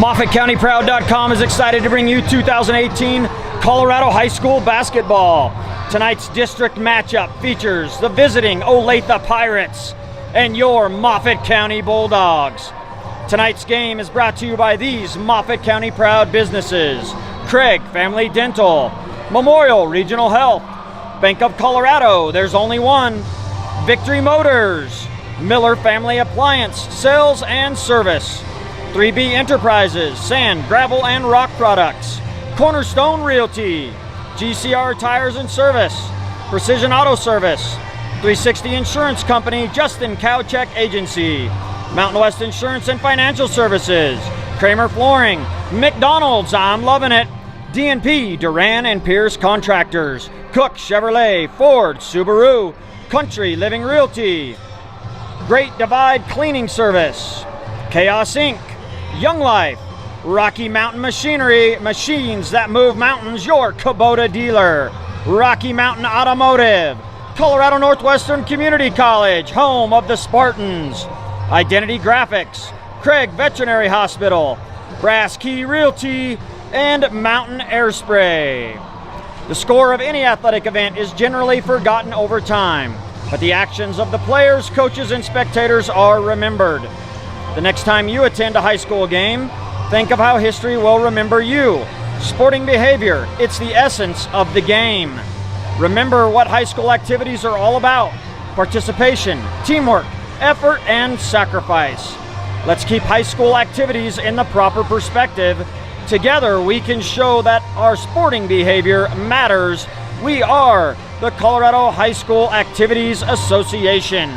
MOFFATCOUNTYPROUD.COM is excited to bring you 2018 Colorado High School basketball. Tonight's district matchup features the visiting Olathe Pirates and your Moffat County Bulldogs. Tonight's game is brought to you by these Moffat County Proud businesses: Craig Family Dental, Memorial Regional Health, Bank of Colorado, there's only one, Victory Motors, Miller Family Appliance, Sales and Service, 3B Enterprises, Sand, Gravel, and Rock Products, Cornerstone Realty, GCR Tires and Service, Precision Auto Service, 360 Insurance Company, Justin Kowcheck Agency, Mountain West Insurance and Financial Services, Kramer Flooring, McDonald's, I'm loving it, D&P, Duran and Pierce Contractors, Cook Chevrolet, Ford, Subaru, Country Living Realty, Great Divide Cleaning Service, Chaos Inc., Young Life, Rocky Mountain Machinery, machines that move mountains, your Kubota dealer, Rocky Mountain Automotive, Colorado Northwestern Community College, home of the Spartans, Identity Graphics, Craig Veterinary Hospital, Brass Key Realty, and Mountain Air Spray. The score of any athletic event is generally forgotten over time, but the actions of the players, coaches, and spectators are remembered. The next time you attend a high school game, think of how history will remember you. Sporting behavior, it's the essence of the game. Remember what high school activities are all about: participation, teamwork, effort, and sacrifice. Let's keep high school activities in the proper perspective. Together we can show that our sporting behavior matters. We are the Colorado High School Activities Association.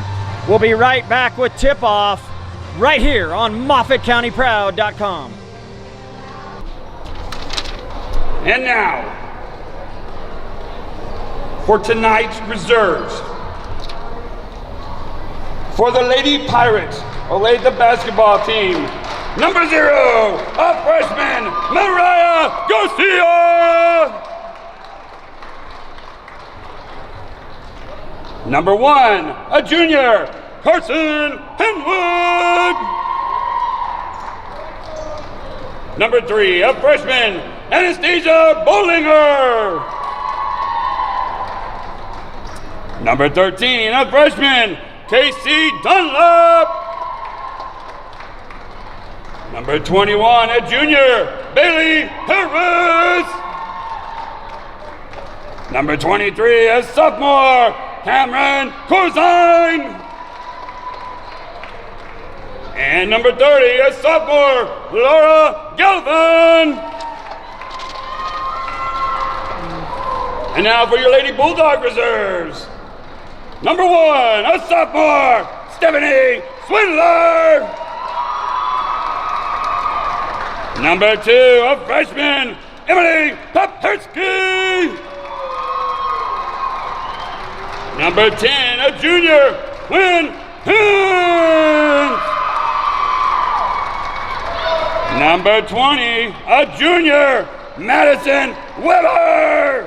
We'll be right back with tip-off right here on MOFFATCOUNTYPROUD.COM. And now, for tonight's reserves. For the Lady Pirates, Olathe basketball team, number 0, a freshman, Mariah Garcia. Number 1, a junior, Carson Henwood. Number 3, a freshman, Anastasia Bollinger. Number 13, a freshman, Casey Dunlap. Number 21, a junior, Bailey Harris. Number 23, a sophomore, Cameron Corzine. And number 30, a sophomore, Laura Galvin. And now for your Lady Bulldog reserves. Number 1, a sophomore, Stephanie Swindler. Number 2, a freshman, Emily Papersky. Number 10, a junior, Quinn Hintz. Number 20, a junior, Madison Weber.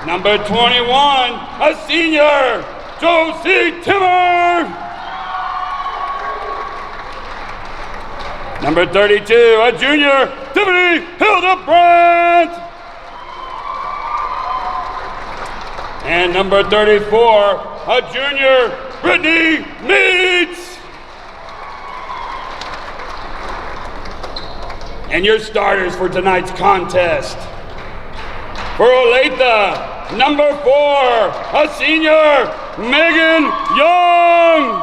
Number 21, a senior, Josie Timmer. Number 32, a junior, Tiffany Hildebrandt. And number 34, a junior, Brittany Meats. And your starters for tonight's contest. For Olathe, number 4, a senior, Megan Young.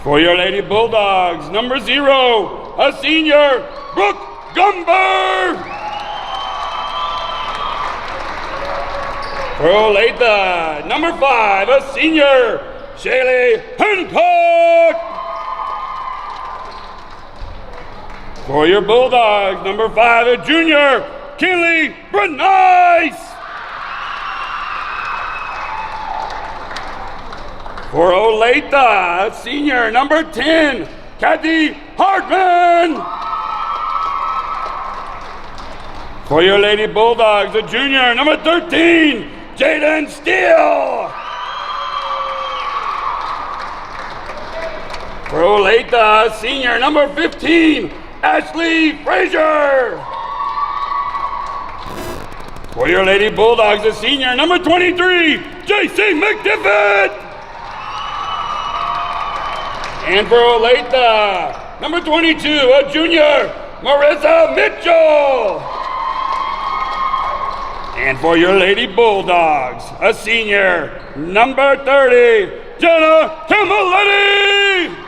For your Lady Bulldogs, number 0, a senior, Brooke Gumber. For Olathe, number 5, a senior, Shaylee Hancock. For your Bulldogs, number 5, a junior, Kinley Bernice. For Olathe, a senior, number 10, Kathy Hartman. For your Lady Bulldogs, a junior, number 13, Jaden Steele. For Olathe, senior number 15, Ashley Frazier. For your Lady Bulldogs, a senior number 23, JC McDiffit. And for Olathe, number 22, a junior, Marissa Mitchell. And for your Lady Bulldogs, a senior, number 30, Jenna Camilletti.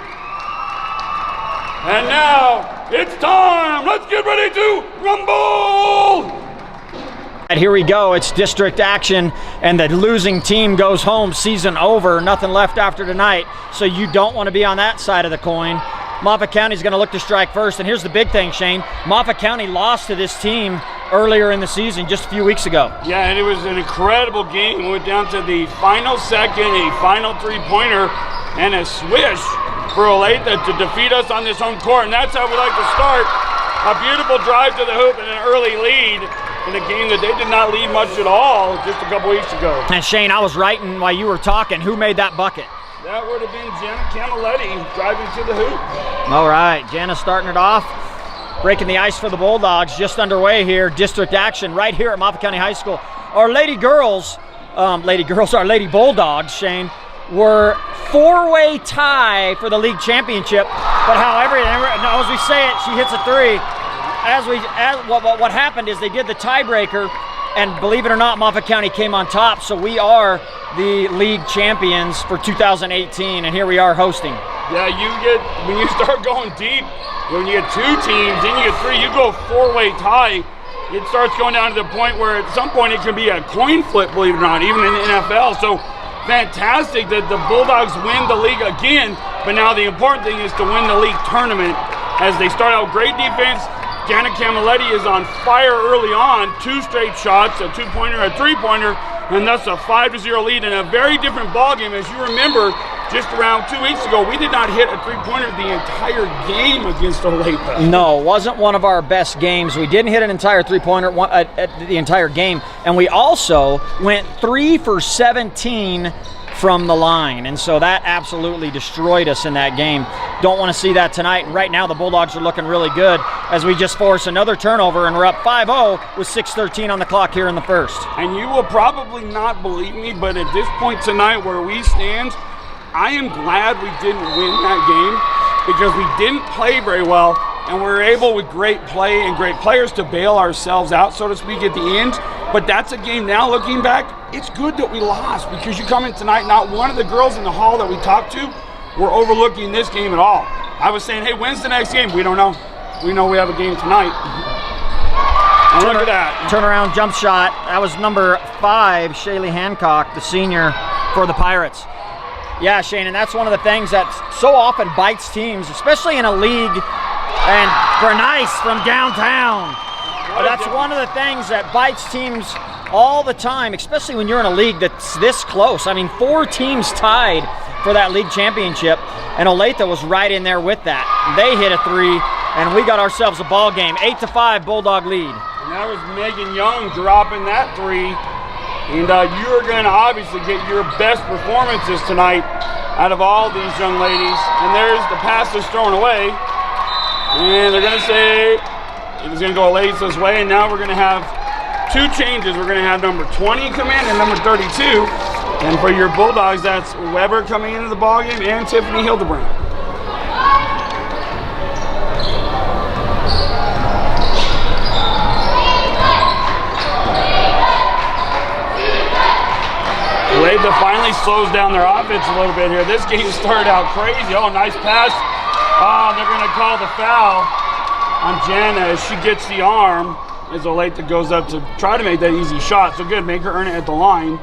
And now, it's time. Let's get ready to rumble. And here we go, it's district action, and the losing team goes home, season over, nothing left after tonight, so you don't want to be on that side of the coin. Moffat County's going to look to strike first, and here's the big thing, Shane. Moffat County lost to this team earlier in the season, just a few weeks ago. Yeah, and it was an incredible game. We went down to the final second, a final three-pointer, and a swish for Olathe to defeat us on this home court, and that's how we like to start. A beautiful drive to the hoop and an early lead in a game that they did not lead much at all just a couple weeks ago. And Shane, I was writing while you were talking. Who made that bucket? That would have been Jenna Camilletti driving to the hoop. All right, Jenna starting it off. Breaking the ice for the Bulldogs, just underway here. District action right here at Moffat County High School. Our Lady Bulldogs, Shane, were four-way tie for the league championship. But however, as we say it, she hits a three. What happened is they did the tiebreaker, and believe it or not, Moffat County came on top. So we are the league champions for 2018, and here we are hosting. Yeah, when you start going deep, when you get two teams, then you get three, you go four-way tie. It starts going down to the point where at some point it can be a coin flip, believe it or not, even in the NFL. So fantastic that the Bulldogs win the league again, but now the important thing is to win the league tournament as they start out great defense. Jenna Camilletti is on fire early on, two straight shots, a two-pointer, a three-pointer, and thus a 5-0 lead in a very different ballgame. As you remember, just around 2 weeks ago, we did not hit a three-pointer the entire game against Olathe. No, wasn't one of our best games. We didn't hit an entire three-pointer the entire game, and we also went 3 for 17 from the line, and so that absolutely destroyed us in that game. Don't want to see that tonight, and right now the Bulldogs are looking really good as we just force another turnover, and we're up 5-0 with 6:13 on the clock here in the first. And you will probably not believe me, but at this point tonight where we stand, I am glad we didn't win that game because we didn't play very well, and we were able with great play and great players to bail ourselves out, so to speak, at the end. But that's a game now, looking back, it's good that we lost because you come in tonight, not one of the girls in the hall that we talked to were overlooking this game at all. I was saying, hey, when's the next game? We don't know. We know we have a game tonight. And look at that. Turnaround jump shot. That was number 5, Shaylee Hancock, the senior for the Pirates. Yeah, Shane, and that's one of the things that so often bites teams, especially in a league, and Bernice from downtown. That's one of the things that bites teams all the time, especially when you're in a league that's this close. I mean, 4 teams tied for that league championship, and Olathe was right in there with that. They hit a 3, and we got ourselves a ball game. 8-5 Bulldog lead. And that was Megan Young dropping that 3. And you're going to obviously get your best performances tonight out of all these young ladies. And there's the pass that's thrown away. And they're going to say it's going to go Olathe way. And now we're going to have 2 changes. We're going to have number 20 come in and number 32. And for your Bulldogs, that's Weber coming into the ballgame and Tiffany Hildebrand. Olathe finally slows down their offense a little bit here. This game started out crazy. Oh, nice pass. Oh, they're going to call the foul on Jenna as she gets the arm as Olathe goes up to try to make that easy shot. So good, make her earn it at the line.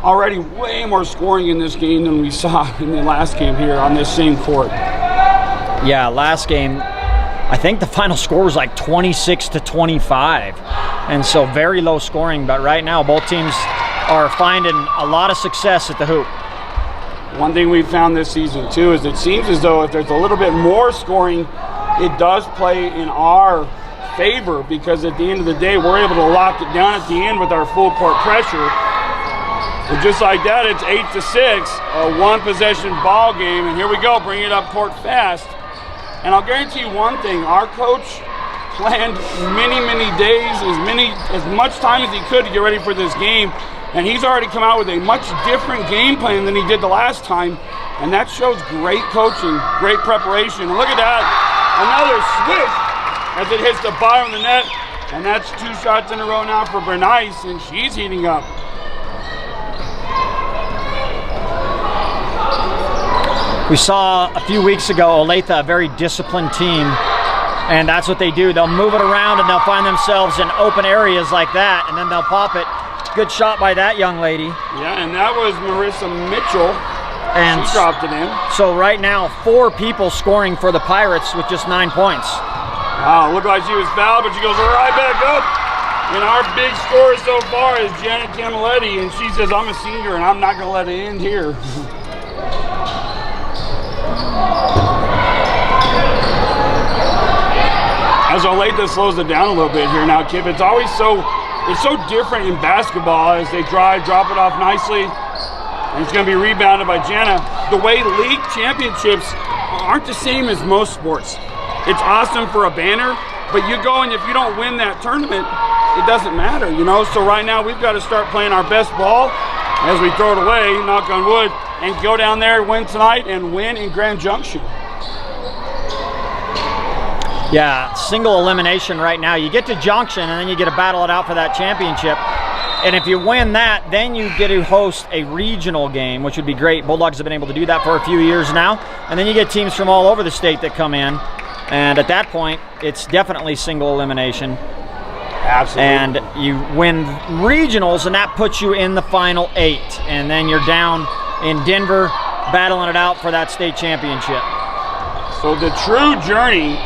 Already way more scoring in this game than we saw in the last game here on this same court. Yeah, last game, I think the final score was like 26-25. And so very low scoring, but right now both teams are finding a lot of success at the hoop. One thing we've found this season too is it seems as though if there's a little bit more scoring, it does play in our favor because at the end of the day, we're able to lock it down at the end with our full court pressure. And just like that, it's 8-6, a one-possession ball game. And here we go, bring it up court fast. And I'll guarantee you one thing, our coach planned many days, as much time as he could to get ready for this game. And he's already come out with a much different game plan than he did the last time. And that shows great coaching, great preparation. And look at that, another swift as it hits the bottom of the net. And that's 2 shots in a row now for Bernice, and she's heating up. We saw a few weeks ago Olathe, a very disciplined team, and that's what they do. They'll move it around and they'll find themselves in open areas like that, and then they'll pop it. Good shot by that young lady. Yeah, and that was Marissa Mitchell. And she dropped it in. So right now, 4 people scoring for the Pirates with just 9 points. Wow, looked like she was fouled, but she goes right back up. And our big scorer so far is Janet Camilletti, and she says, I'm a senior and I'm not going to let it end here. As Olathe slows it down a little bit here now, Kip, it's so different in basketball as they drive, drop it off nicely, and it's going to be rebounded by Jana. The way league championships aren't the same as most sports. It's awesome for a banner, but you go and if you don't win that tournament, it doesn't matter, you know? So right now we've got to start playing our best ball as we throw it away, knock on wood, and go down there, win tonight, and win in Grand Junction. Yeah, single elimination right now. You get to Junction and then you get to battle it out for that championship. And if you win that, then you get to host a regional game, which would be great. Bulldogs have been able to do that for a few years now. And then you get teams from all over the state that come in. And at that point, it's definitely single elimination. Absolutely. And you win regionals, and that puts you in the final 8. And then you're down in Denver battling it out for that state championship. So the true journey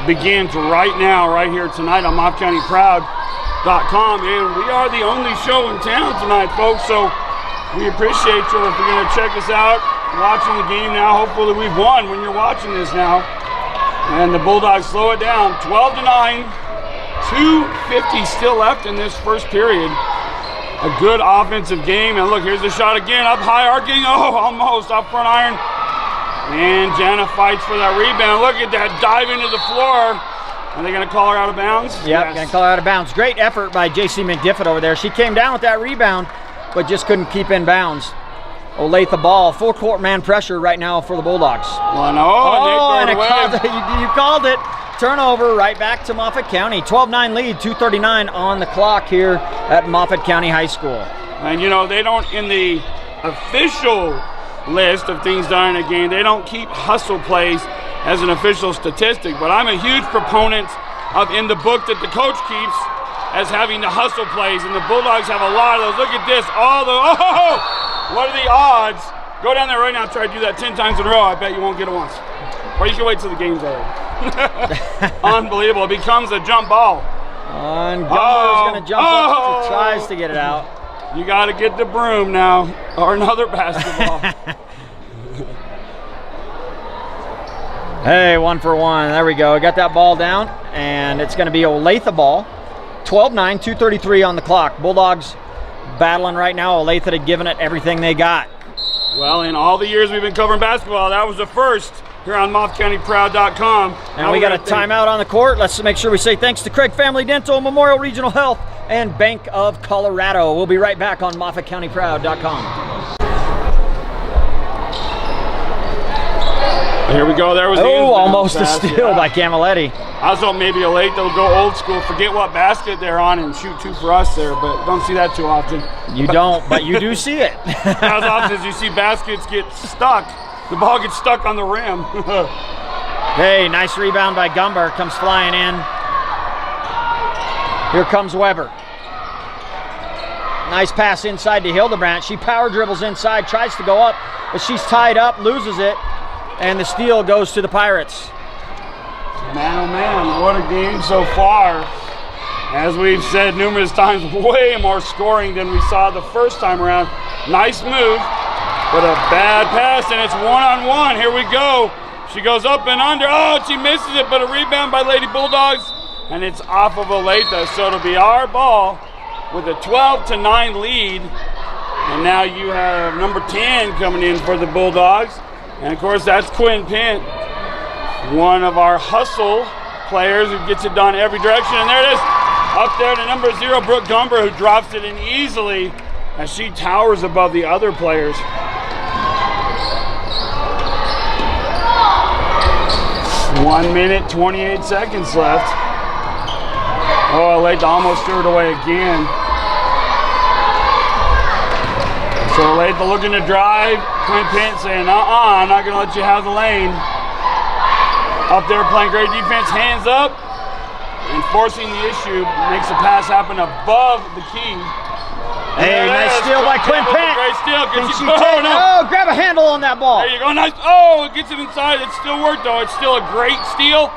begins right now, right here tonight on MOFFATCOUNTYPROUD.com, and we are the only show in town tonight, folks, so we appreciate you if you're going to check us out, watching the game now. Hopefully we've won when you're watching this now. And the Bulldogs slow it down, 12-9, 2:50 still left in this first period. A good offensive game, and look, here's the shot again, up high, arcing, almost, up front iron. And Jana fights for that rebound. Look at that, dive into the floor. Are they going to call her out of bounds? Yep, yes. Going to call her out of bounds. Great effort by J.C. McDiffit over there. She came down with that rebound, but just couldn't keep in bounds. Olathe ball, full court man pressure right now for the Bulldogs. And they throw it away. You called it. Turnover right back to Moffat County. 12-9 lead, 2:39 on the clock here at Moffat County High School. And you know, they don't, in the official list of things done in a game, they don't keep hustle plays as an official statistic, but I'm a huge proponent of, in the book that the coach keeps, as having the hustle plays, and the Bulldogs have a lot of those. Look at this, what are the odds? Go down there right now and try to do that 10 times in a row. I bet you won't get it once. Or you can wait till the game's over. Unbelievable, it becomes a jump ball. And Gummer's going to jump up, he tries to get it out. You got to get the broom now, or another basketball. Hey, 1 for 1. There we go. Got that ball down, and it's going to be Olathe ball. 12-9, 2:33 on the clock. Bulldogs battling right now. Olathe had given it everything they got. Well, in all the years we've been covering basketball, that was the first here on MOFFATCOUNTYPROUD.com. And we got a timeout on the court. Let's make sure we say thanks to Craig Family Dental, Memorial Regional Health, and Bank of Colorado. We'll be right back on MOFFATCOUNTYPROUD.com. Here we go. There was the almost a steal by Camilletti. I was hoping maybe Olathe will go old school, forget what basket they're on, and shoot 2 for us there, but don't see that too often. You don't, but you do see it. As often as you see baskets get stuck, the ball gets stuck on the rim. Hey, nice rebound by Gumber. Comes flying in. Here comes Weber. Nice pass inside to Hildebrandt. She power dribbles inside, tries to go up, but she's tied up, loses it, and the steal goes to the Pirates. Man, oh man, what a game so far. As we've said numerous times, way more scoring than we saw the first time around. Nice move, but a bad pass, and it's one-on-one. Here we go. She goes up and under. Oh, she misses it, but a rebound by Lady Bulldogs, and it's off of Olathe. So it'll be our ball with a 12-9 lead And now you have number 10 coming in for the Bulldogs. And of course, that's Quinn Pint, one of our hustle players who gets it done every direction. And there it is, up there to number 0, Brooke Gumber, who drops it in easily as she towers above the other players. 1 minute, 28 seconds left. Oh, Olathe almost threw it away again. So Olathe looking to drive. Quinn Pint saying, I'm not going to let you have the lane. Up there playing great defense, hands up, and forcing the issue. Makes the pass happen above the key. Hey, nice steal by Quinn Pint. Great steal. Grab a handle on that ball. There you go, nice. Oh, it gets it inside. It still worked though. It's still a great steal.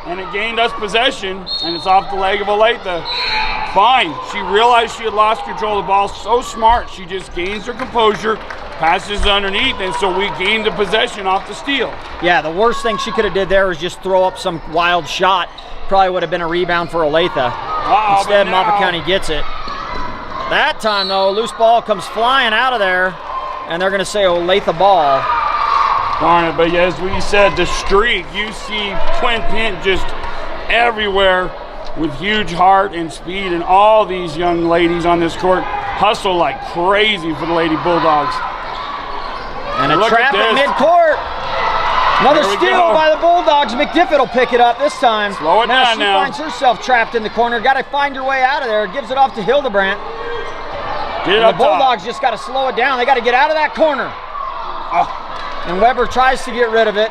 And it gained us possession, and it's off the leg of Olathe. Fine. She realized she had lost control of the ball. So smart. She just gains her composure, passes underneath, and so we gained the possession off the steal. Yeah, the worst thing she could have did there was just throw up some wild shot. Probably would have been a rebound for Olathe. Instead, Moffat County gets it. That time, though, loose ball comes flying out of there, and they're going to say Olathe ball. Darn it, but as we said, the streak, you see Quinn Pint just everywhere with huge heart and speed, and all these young ladies on this court hustle like crazy for the Lady Bulldogs. And a trap at midcourt. Another steal by the Bulldogs. McDiffit will pick it up this time. Slow it down now. She finds herself trapped in the corner. Got to find your way out of there. Gives it off to Hildebrandt. The Bulldogs just got to slow it down. They got to get out of that corner. And Weber tries to get rid of it.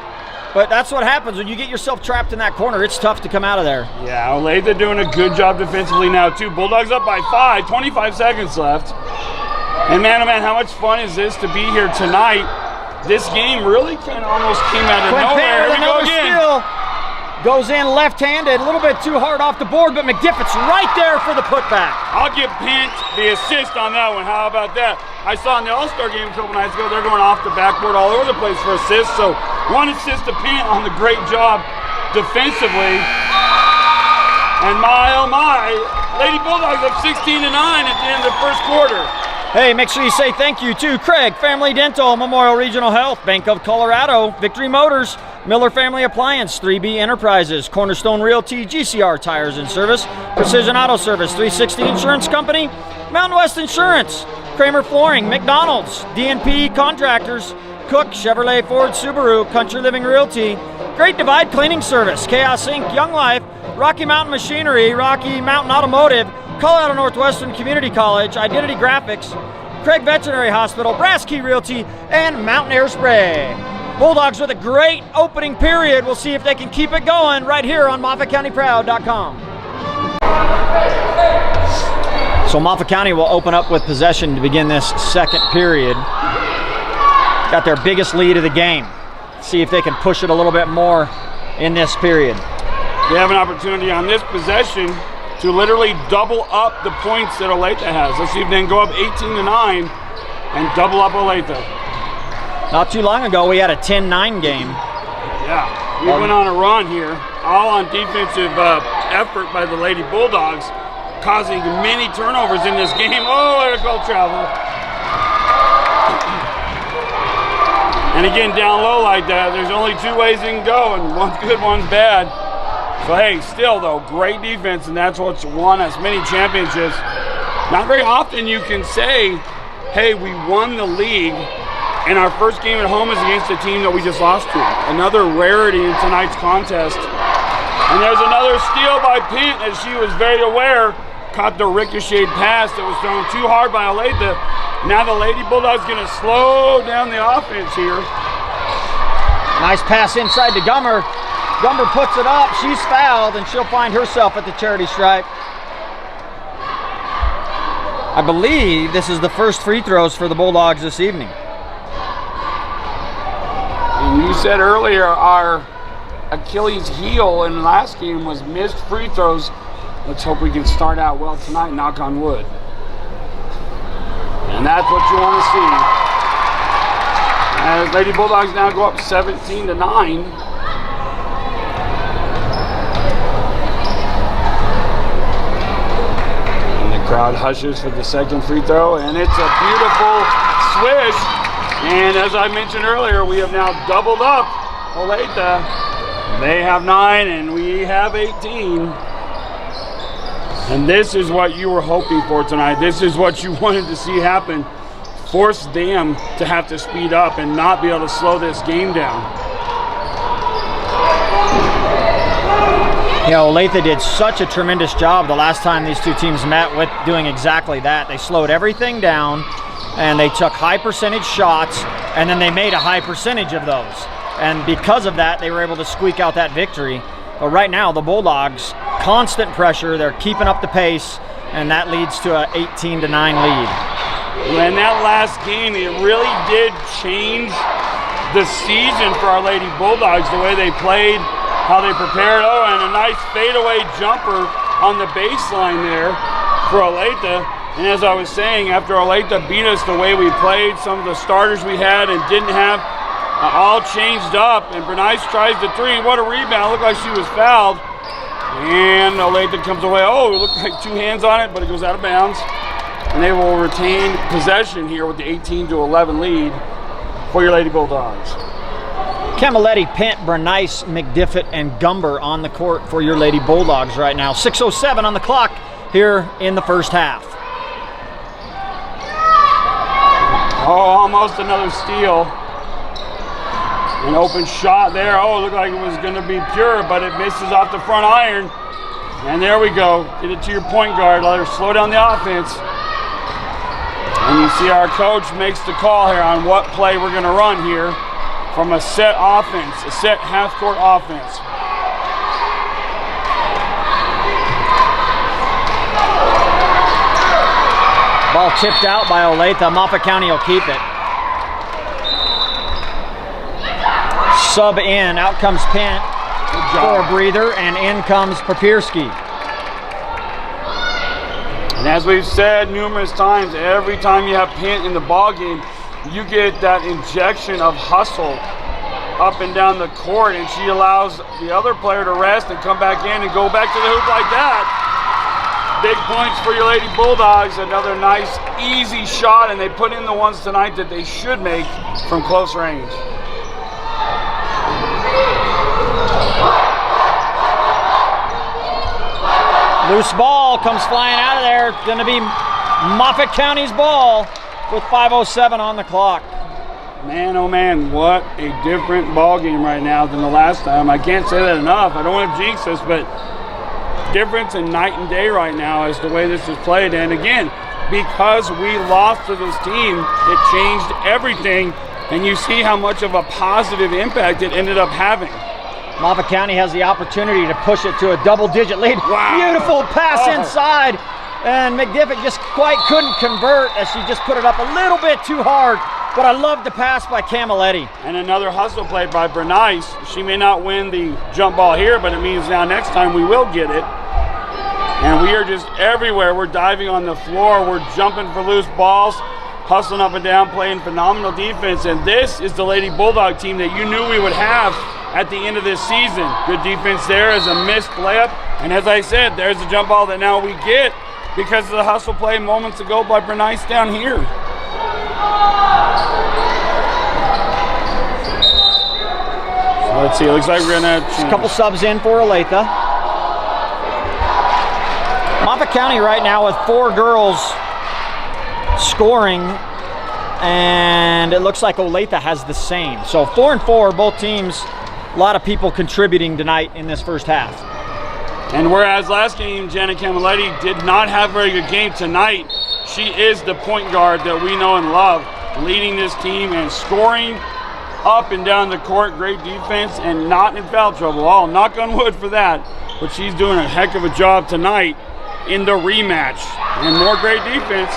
But that's what happens when you get yourself trapped in that corner. It's tough to come out of there. Yeah, Olathe doing a good job defensively now too. Bulldogs up by 5, 25 seconds left. And man, oh man, how much fun is this to be here tonight? This game really kind of almost came out of nowhere. Here we go again. Steal. Goes in left-handed, a little bit too hard off the board, but McDiffitt's right there for the putback. I'll give Pint the assist on that one. How about that? I saw in the All-Star game a couple nights ago, they're going off the backboard all over the place for assists. So one assist to Pint on the great job defensively. And my, oh my, Lady Bulldogs up 16-9 at the end of the first quarter. Hey, make sure you say thank you to Craig Family Dental, Memorial Regional Health, Bank of Colorado, Victory Motors, Miller Family Appliance, 3B Enterprises, Cornerstone Realty, GCR Tires and Service, Precision Auto Service, 360 Insurance Company, Mountain West Insurance, Kramer Flooring, McDonald's, DNP Contractors, Cook, Chevrolet, Ford, Subaru, Country Living Realty, Great Divide Cleaning Service, Chaos Inc., Young Life, Rocky Mountain Machinery, Rocky Mountain Automotive, Colorado Northwestern Community College, Identity Graphics, Craig Veterinary Hospital, Brass Key Realty, and Mountain Air Spray. Bulldogs with a great opening period. We'll see if they can keep it going right here on MOFFATCOUNTYPROUD.COM. So Moffat County will open up with possession to begin this second period. Got their biggest lead of the game. See if they can push it a little bit more in this period. They have an opportunity on this possession to literally double up the points that Olathe has. Let's see if they can go up 18-9 and double up Olathe. Not too long ago, we had a 10-9 game. Yeah, we went on a run here, all on defensive effort by the Lady Bulldogs, causing many turnovers in this game. Oh, there goes travel. And again, down low like that, there's only two ways it can go, and one's good, one's bad. So hey, still though, great defense, and that's what's won us many championships. Not very often you can say, hey, we won the league, and our first game at home is against a team that we just lost to. Another rarity in tonight's contest. And there's another steal by Pint, as she was very aware, caught the ricocheted pass that was thrown too hard by Olathe. Now the Lady Bulldogs gonna slow down the offense here. Nice pass inside to Gummer. Gummer puts it up, she's fouled, and she'll find herself at the charity stripe. I believe this is the first free throws for the Bulldogs this evening. And you said earlier our Achilles heel in the last game was missed free throws. Let's hope we can start out well tonight, knock on wood. And that's what you want to see. As Lady Bulldogs now go up 17-9. Crowd hushes for the second free throw, and it's a beautiful swish. And as I mentioned earlier, we have now doubled up Olathe. They have 9 and we have 18. And this is what you were hoping for tonight. This is what you wanted to see happen. Force them to have to speed up and not be able to slow this game down. Yeah, Olathe did such a tremendous job the last time these two teams met with doing exactly that. They slowed everything down and they took high percentage shots, and then they made a high percentage of those. And because of that, they were able to squeak out that victory. But right now, the Bulldogs, constant pressure, they're keeping up the pace, and that leads to an 18-9 lead. In that last game, it really did change the season for our Lady Bulldogs, the way they played, how they prepared. Oh, and a nice fadeaway jumper on the baseline there for Olathe. And as I was saying, after Olathe beat us the way we played, some of the starters we had and didn't have all changed up, and Bernice tries the three. What a rebound. Looked like she was fouled. And Olathe comes away. Oh, it looked like 2 hands on it, but it goes out of bounds. And they will retain possession here with the 18-11 lead for your Lady Bulldogs. Camilletti, Pent, Bernice, McDiffett, and Gumber on the court for your Lady Bulldogs right now. 6:07 on the clock here in the first half. Oh, almost another steal. An open shot there. Oh, it looked like it was going to be pure, but it misses off the front iron. And there we go. Get it to your point guard. Let her slow down the offense. And you see our coach makes the call here on what play we're going to run here from a set offense, a set half-court offense. Ball tipped out by Olathe. Moffat County will keep it. Sub in, out comes Pent for a breather, and in comes Papierski. And as we've said numerous times, every time you have Pent in the ball game, you get that injection of hustle up and down the court, and she allows the other player to rest and come back in and go back to the hoop like that. Big points for your Lady Bulldogs. Another nice, easy shot, and they put in the ones tonight that they should make from close range. Loose ball comes flying out of there. Going to be Moffat County's ball with 5:07 on the clock. Man, oh man, what a different ball game right now than the last time. I can't say that enough. I don't want to jinx us, but difference in night and day right now is the way this is played. And again, because we lost to this team, it changed everything. And you see how much of a positive impact it ended up having. Moffat County has the opportunity to push it to a double-digit lead. Wow. Beautiful pass inside, and McDiffett just quite couldn't convert as she just put it up a little bit too hard. But I love the pass by Camilletti. And another hustle play by Bernice. She may not win the jump ball here, but it means now next time we will get it. And we are just everywhere. We're diving on the floor. We're jumping for loose balls, hustling up and down, playing phenomenal defense. And this is the Lady Bulldog team that you knew we would have at the end of this season. Good defense there as a missed layup. And as I said, there's a jump ball that now we get because of the hustle play moments ago by Bernice down here. So let's see, it looks like we're gonna a couple subs in for Olathe. Moffat County right now with 4 girls scoring, and it looks like Olathe has the same. So 4 and 4, both teams. A lot of people contributing tonight in this first half. And whereas last game, Jenna Camilletti did not have a very good game, tonight she is the point guard that we know and love, leading this team and scoring up and down the court. Great defense and not in foul trouble. Oh, knock on wood for that. But she's doing a heck of a job tonight in the rematch. And more great defense.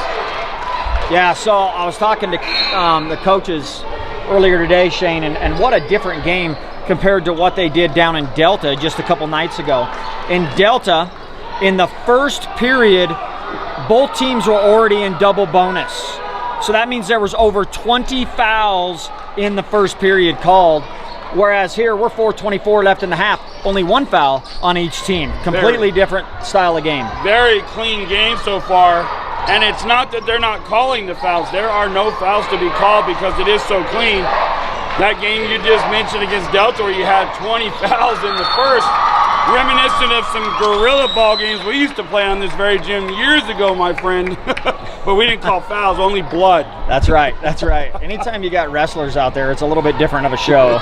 Yeah, so I was talking to the coaches earlier today, Shane, and what a different game compared to what they did down in Delta just a couple nights ago. In Delta, in the first period, both teams were already in double bonus. So that means there was over 20 fouls in the first period called. Whereas here, we're 4:24 left in the half. Only one foul on each team. Completely different style of game. Very clean game so far. And it's not that they're not calling the fouls. There are no fouls to be called because it is so clean. That game you just mentioned against Delta where you had 20 fouls in the first, reminiscent of some guerrilla ball games we used to play on this very gym years ago, my friend. But we didn't call fouls, only blood. That's right, that's right. Anytime you got wrestlers out there, it's a little bit different of a show.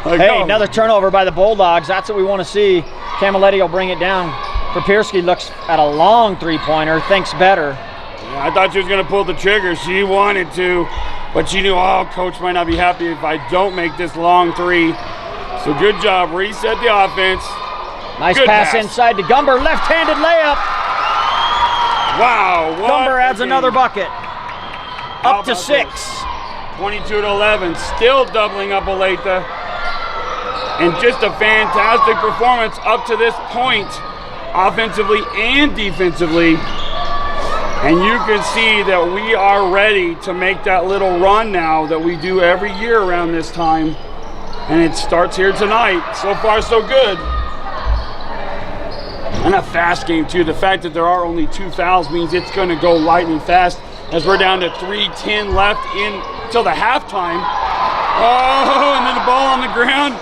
Hey, another turnover by the Bulldogs. That's what we want to see. Camilletti will bring it down. Papirski looks at a long three-pointer, thinks better. Yeah, I thought she was going to pull the trigger. She wanted to, but she knew, oh, coach might not be happy if I don't make this long three. So good job. Reset the offense. Nice pass inside to Gumber. Left-handed layup. Wow. Gumber adds another bucket. Up to 6. 22-11. Still doubling up Olathe. And just a fantastic performance up to this point, offensively and defensively. And you can see that we are ready to make that little run now that we do every year around this time. And it starts here tonight. So far, so good. And a fast game, too. The fact that there are only 2 fouls means it's going to go lightning fast as we're down to 3:10 left till the halftime. Oh, and then the ball on the ground.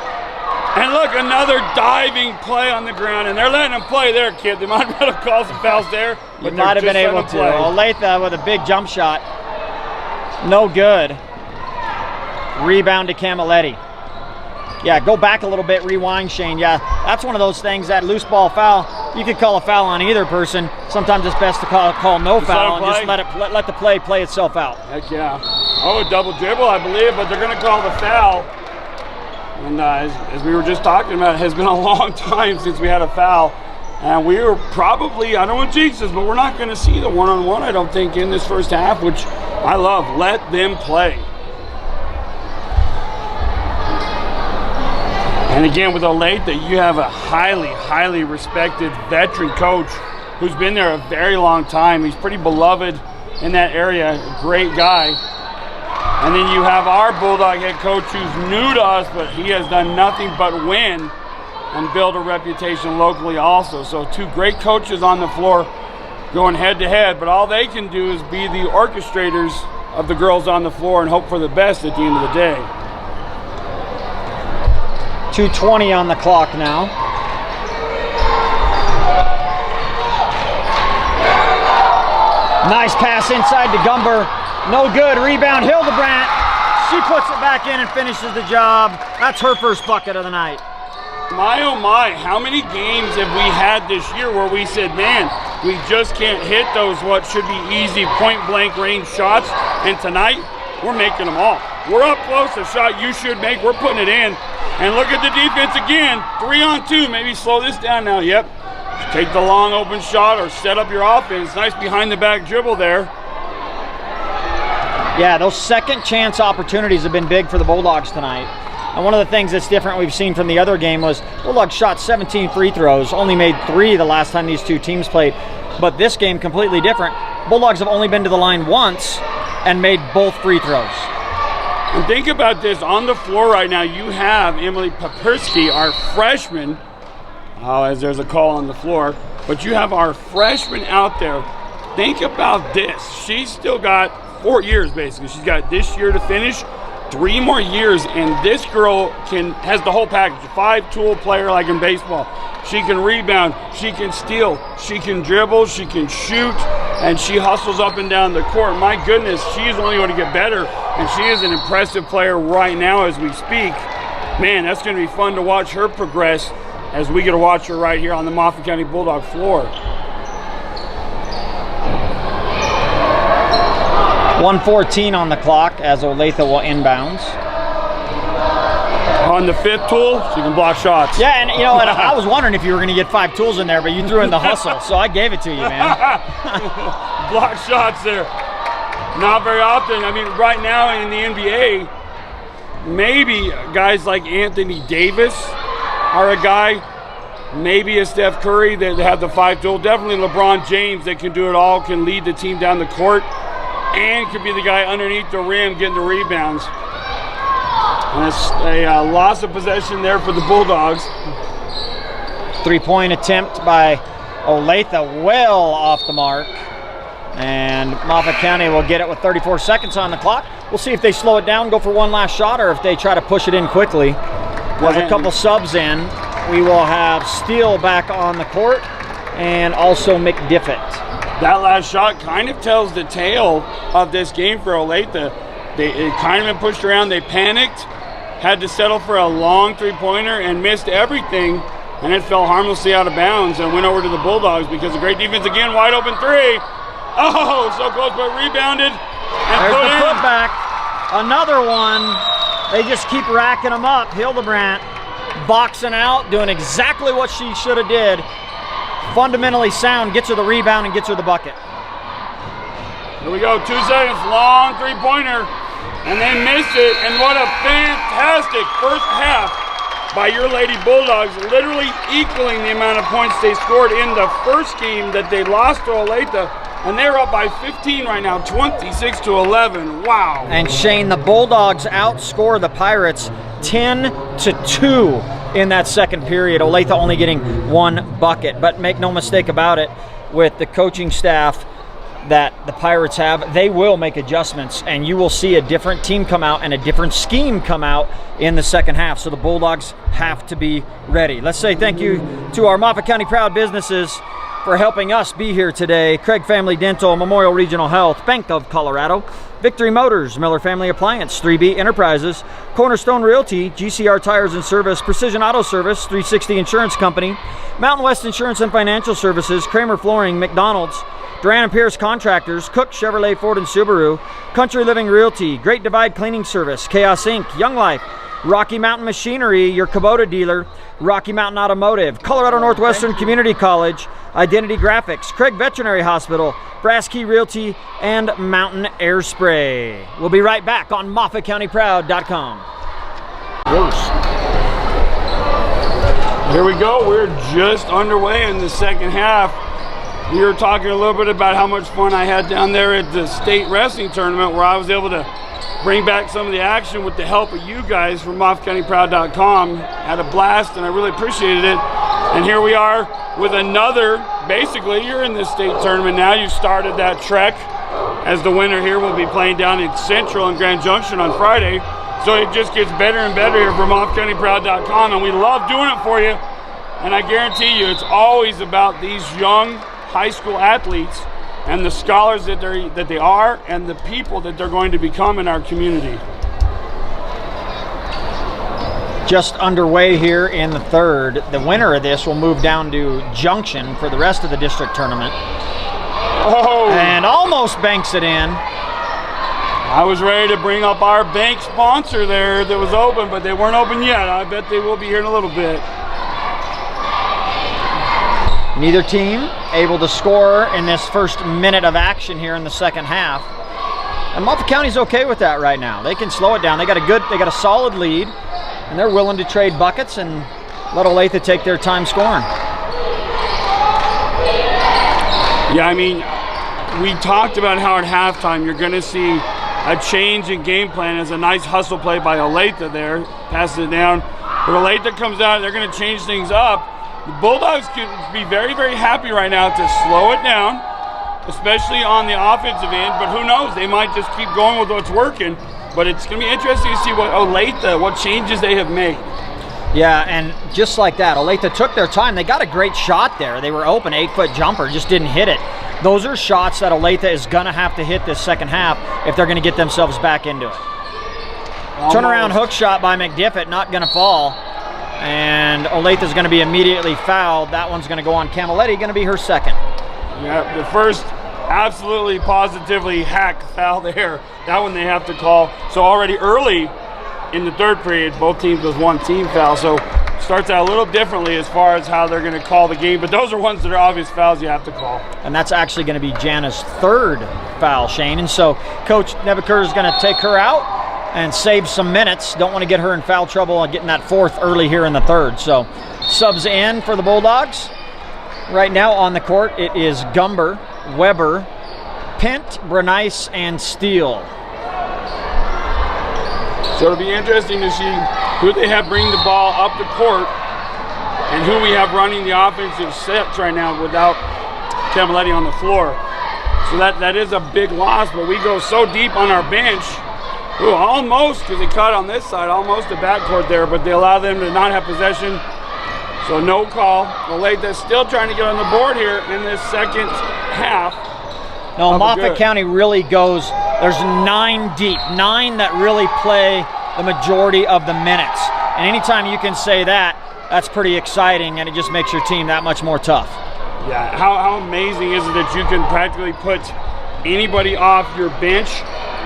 And look, another diving play on the ground. And they're letting them play there, kid. They might have called some fouls there. But you might have been able to. Olathe with a big jump shot. No good. Rebound to Camilletti. Yeah, go back a little bit, rewind, Shane. Yeah, that's one of those things, that loose ball foul. You could call a foul on either person. Sometimes it's best to call no foul and just let the play itself out. Heck yeah. Oh, a double dribble, I believe, but they're going to call the foul. And as we were just talking about, it has been a long time since we had a foul. And we were probably, I don't want to jinx this, but we're not going to see the one-on-one, I don't think, in this first half, which I love. Let them play. And again, with Olathe, you have a highly, highly respected veteran coach who's been there a very long time. He's pretty beloved in that area, a great guy. And then you have our Bulldog head coach who's new to us, but he has done nothing but win and build a reputation locally also. So 2 great coaches on the floor going head to head, but all they can do is be the orchestrators of the girls on the floor and hope for the best at the end of the day. 2:20 on the clock now. Nice pass inside to Gumber. No good. Rebound, Hildebrandt. She puts it back in and finishes the job. That's her first bucket of the night. My oh my, how many games have we had this year where we said, man, we just can't hit those what should be easy point-blank range shots, and tonight we're making them all. We're up close, a shot you should make, we're putting it in. And look at the defense again, 3-on-2, maybe slow this down now, yep. Take the long open shot or set up your offense. Nice behind the back dribble there. Yeah, those second chance opportunities have been big for the Bulldogs tonight. And one of the things that's different we've seen from the other game was Bulldogs shot 17 free throws, only made 3 the last time these 2 teams played. But this game, completely different. Bulldogs have only been to the line once and made both free throws. And think about this, on the floor right now, you have Emily Papirski, our freshman, as there's a call on the floor, but you have our freshman out there. Think about this, she's still got 4 years basically. She's got this year to finish, 3 more years, and this girl has the whole package, a 5-tool player like in baseball. She can rebound, she can steal, she can dribble, she can shoot, and she hustles up and down the court. My goodness, she is only going to get better, and she is an impressive player right now as we speak. Man, that's going to be fun to watch her progress as we get to watch her right here on the Moffat County Bulldog floor. 1:14 on the clock as Olathe will inbounds. On the 5th tool, she can block shots. Yeah, and you know, and I was wondering if you were going to get 5 tools in there, but you threw in the hustle, so I gave it to you, man. Block shots there. Not very often. I mean, right now in the NBA, maybe guys like Anthony Davis are a guy, maybe a Steph Curry that have the 5 tool. Definitely LeBron James that can do it all, can lead the team down the court, and could be the guy underneath the rim getting the rebounds. And it's a loss of possession there for the Bulldogs. 3-point attempt by Olathe, well off the mark. And Moffat County will get it with 34 seconds on the clock. We'll see if they slow it down, go for one last shot, or if they try to push it in quickly. With a couple subs in, we will have Steele back on the court and also McDiffett. That last shot kind of tells the tale of this game for Olathe. It kind of been pushed around. They panicked, had to settle for a long three-pointer and missed everything, and it fell harmlessly out of bounds and went over to the Bulldogs because a great defense again, wide open three. Oh, so close, but rebounded. And there's put the in. putback. Another one. They just keep racking them up. Hildebrandt boxing out, doing exactly what she should have did. Fundamentally sound, gets her the rebound and gets her the bucket. Here we go, 2 seconds, long three-pointer, and they missed it. And what a fantastic first half by your Lady Bulldogs, literally equaling the amount of points they scored in the first game that they lost to Olathe. And they're up by 15 right now, 26-11. Wow. And Shane, the Bulldogs outscore the Pirates 10-2 in that second period. Olathe only getting 1 bucket. But make no mistake about it, with the coaching staff that the Pirates have, they will make adjustments, and you will see a different team come out and a different scheme come out in the second half. So the Bulldogs have to be ready. Let's say thank you to our Moffat County Proud businesses for helping us be here today. Craig Family Dental, Memorial Regional Health, Bank of Colorado, Victory Motors, Miller Family Appliance, 3B Enterprises, Cornerstone Realty, GCR Tires and Service, Precision Auto Service, 360 Insurance Company, Mountain West Insurance and Financial Services, Kramer Flooring, McDonald's, Duran and Pierce Contractors, Cook Chevrolet, Ford and Subaru, Country Living Realty, Great Divide Cleaning Service, Chaos Inc., Young Life, Rocky Mountain Machinery, your Kubota dealer, Rocky Mountain Automotive, Colorado Northwestern Community College, Identity Graphics, Craig Veterinary Hospital, Brass Key Realty, and Mountain Air Spray. We'll be right back on MOFFATCOUNTYPROUD.COM. Here we go. We're just underway in the second half. We were talking a little bit about how much fun I had down there at the state wrestling tournament, where I was able to bring back some of the action with the help of you guys from MOFFATCOUNTYPROUD.COM. Had a blast, and I really appreciated it. And here we are with another, basically, you're in this state tournament now. You started that trek, as the winner here will be playing down in Central and Grand Junction on Friday. So it just gets better and better here from MOFFATCOUNTYPROUD.COM, and we love doing it for you. And I guarantee you, it's always about these young high school athletes and the scholars that they are and the people that they're going to become in our community. Just underway here in the third. The winner of this will move down to Junction for the rest of the district tournament. Oh! And almost banks it in. I was ready to bring up our bank sponsor there that was open, but they weren't open yet. I bet they will be here in a little bit. Neither team able to score in this first minute of action here in the second half. And Moffat County's okay with that right now. They can slow it down. They got a solid lead, and they're willing to trade buckets and let Olathe take their time scoring. Yeah, I mean, we talked about how at halftime you're going to see a change in game plan. As a nice hustle play by Olathe there, passes it down. But Olathe comes out, they're going to change things up. The Bulldogs could be very, very happy right now to slow it down, especially on the offensive end. But who knows? They might just keep going with what's working. But it's going to be interesting to see what changes they have made. Yeah, and just like that, Olathe took their time. They got a great shot there. They were open, 8-foot jumper, just didn't hit it. Those are shots that Olathe is going to have to hit this second half if they're going to get themselves back into it. Turnaround hook shot by McDiffett, not going to fall. And Olathe is going to be immediately fouled. That one's going to go on Camilletti, going to be her second. Yeah, the first absolutely positively hack foul there. That one they have to call. So already early in the third period, both teams with one team foul. So starts out a little differently as far as how they're going to call the game. But those are ones that are obvious fouls you have to call. And that's actually going to be Jana's third foul, Shane. And so Coach Nebeker is going to take her out and save some minutes. Don't want to get her in foul trouble and getting that fourth early here in the third. So subs in for the Bulldogs. Right now on the court, it is Gumber, Weber, Pent, Bernice, and Steele. So it'll be interesting to see who they have bringing the ball up the court and who we have running the offensive sets right now without Camilletti on the floor. So that is a big loss, but we go so deep on our bench. Ooh, almost, because they cut on this side, almost a backcourt there, but they allow them to not have possession. So no call. Olathe still trying to get on the board here in this second half. No, Moffat County really goes, there's 9 deep, 9 that really play the majority of the minutes. And anytime you can say that, that's pretty exciting, and it just makes your team that much more tough. Yeah, how amazing is it that you can practically put anybody off your bench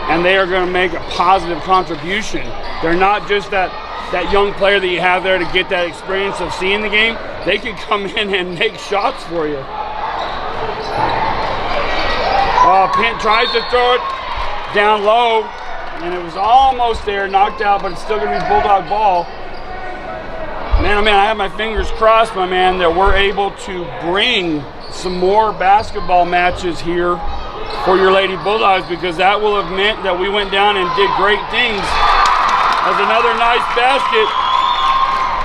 and they are going to make a positive contribution. They're not just that young player that you have there to get that experience of seeing the game. They can come in and make shots for you. Pint tries to throw it down low, and it was almost there, knocked out, but it's still going to be Bulldog ball. Man, oh man, I have my fingers crossed, my man, that we're able to bring some more basketball matches here for your Lady Bulldogs, because that will have meant that we went down and did great things. As another nice basket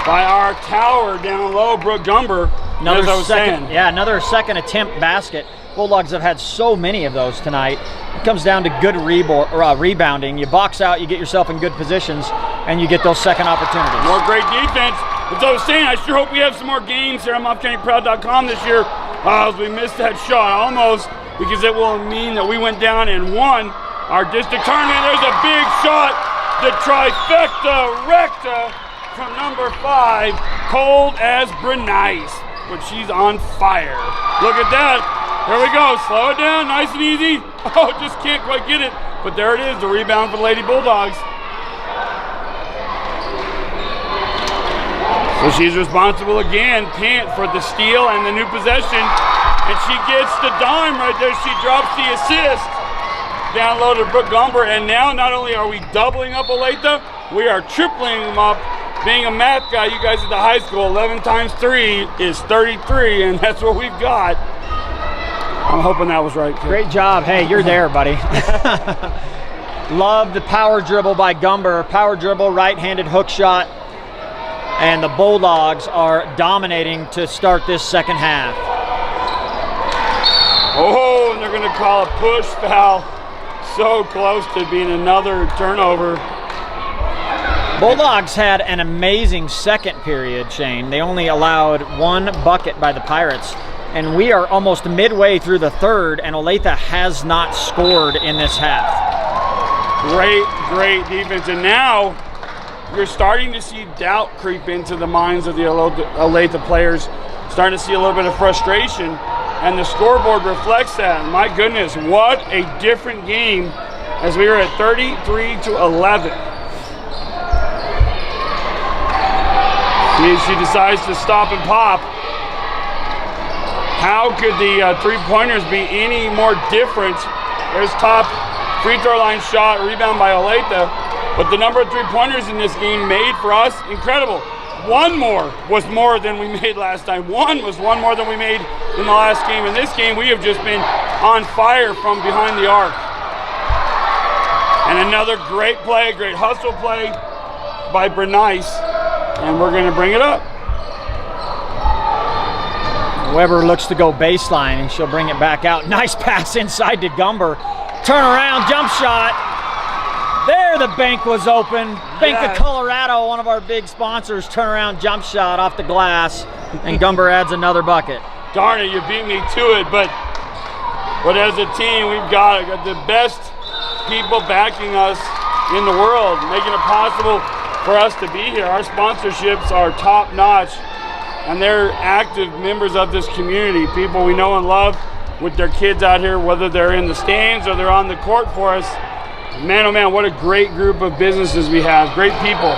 by our tower down low, Brooke Gumber. Another second attempt basket. Bulldogs have had so many of those tonight. It comes down to good rebounding. You box out, you get yourself in good positions, and you get those second opportunities. More great defense. As I was saying, I sure hope we have some more games here on MOFFATCOUNTYPROUD.com this year. As we missed that shot almost, because it will mean that we went down and won our district tournament. There's a big shot. The trifecta recta from number 5, cold as Bernice, but she's on fire. Look at that. There we go. Slow it down, nice and easy. Oh, just can't quite get it. But there it is, the rebound for the Lady Bulldogs. So she's responsible again, Pant, for the steal and the new possession. And she gets the dime right there. She drops the assist. Down low to Brooke Gumber, and now not only are we doubling up Olathe, we are tripling them up. Being a math guy, you guys at the high school, 11 times 3 is 33, and that's what we've got. I'm hoping that was right, kid. Great job. Hey, you're there, buddy. Love the power dribble by Gumber. Power dribble, right-handed hook shot, and the Bulldogs are dominating to start this second half. Oh, and they're going to call a push foul. So close to being another turnover. Bulldogs had an amazing second period, Shane. They only allowed 1 bucket by the Pirates, and we are almost midway through the third, and Olathe has not scored in this half. Great defense, and now you're starting to see doubt creep into the minds of the Olathe players. Starting to see a little bit of frustration. And the scoreboard reflects that. My goodness, what a different game as we were at 33-11. She decides to stop and pop. How could the three-pointers be any more different? There's top free throw line shot, rebound by Olathe. But the number of three-pointers in this game made for us incredible. 1 more was more than we made last time. 1 was 1 more than we made in the last game. In this game, we have just been on fire from behind the arc. And another great play, great hustle play by Bernice. And we're going to bring it up. Weber looks to go baseline, and she'll bring it back out. Nice pass inside to Gumber. Turn around, jump shot. There, the bank was open. Bank of Colorado, one of our big sponsors, turnaround jump shot off the glass, and Gumber adds another bucket. Darn it, you beat me to it, but as a team, we've got the best people backing us in the world, making it possible for us to be here. Our sponsorships are top notch, and they're active members of this community, people we know and love with their kids out here, whether they're in the stands or they're on the court for us. Man, oh man, what a great group of businesses we have. Great people.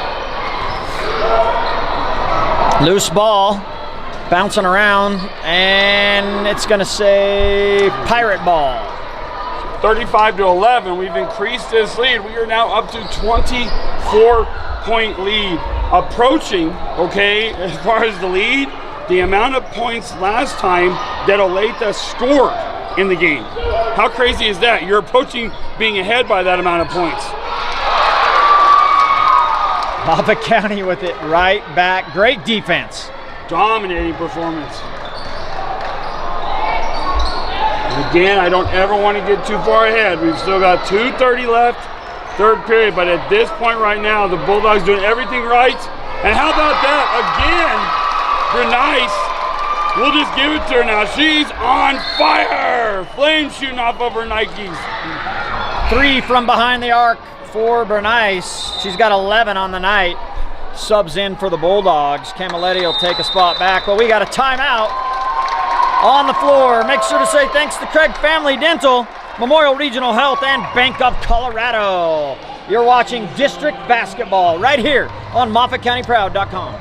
Loose ball, bouncing around, and it's going to say Pirate ball. 35-11, we've increased this lead. We are now up to 24-point lead. Approaching, okay, as far as the lead, the amount of points last time that Olathe scored in the game. How crazy is that? You're approaching being ahead by that amount of points. Moffat County with it right back. Great defense. Dominating performance. And again, I don't ever want to get too far ahead. We've still got 2:30 left, third period, but at this point right now, the Bulldogs doing everything right. And how about that? Again, Bernice, we'll just give it to her now. She's on fire. Flames shooting off of her Nikes. 3 from behind the arc for Bernice. She's got 11 on the night. Subs in for the Bulldogs. Camilletti will take a spot back, but we got a timeout on the floor. Make sure to say thanks to Craig Family Dental, Memorial Regional Health, and Bank of Colorado. You're watching District Basketball right here on MOFFATCOUNTYPROUD.COM.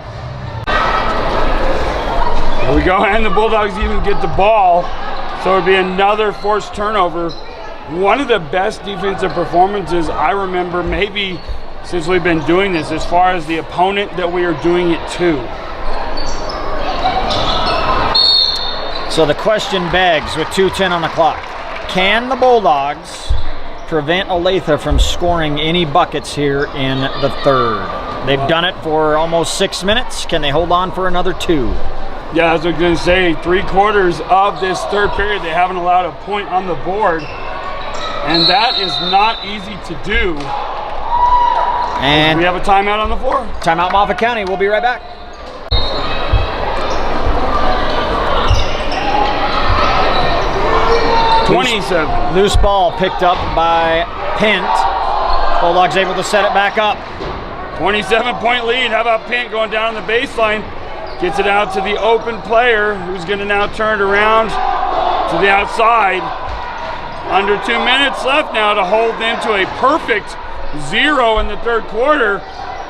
Here we go, and the Bulldogs even get the ball, so it'll be another forced turnover. One of the best defensive performances I remember maybe since we've been doing this, as far as the opponent that we are doing it to. So the question begs with 2:10 on the clock, can the Bulldogs prevent Olathe from scoring any buckets here in the third? They've done it for almost 6 minutes. Can they hold on for another 2? Yeah, as I was going to say, 3/4 of this third period, they haven't allowed a point on the board. And that is not easy to do. And we have a timeout on the floor. Timeout Moffat County. We'll be right back. Loose ball picked up by Pent. Bulldogs able to set it back up. 27-point lead. How about Pent going down the baseline? Gets it out to the open player, who's going to now turn it around to the outside. Under 2 minutes left now to hold them to a perfect 0 in the third quarter.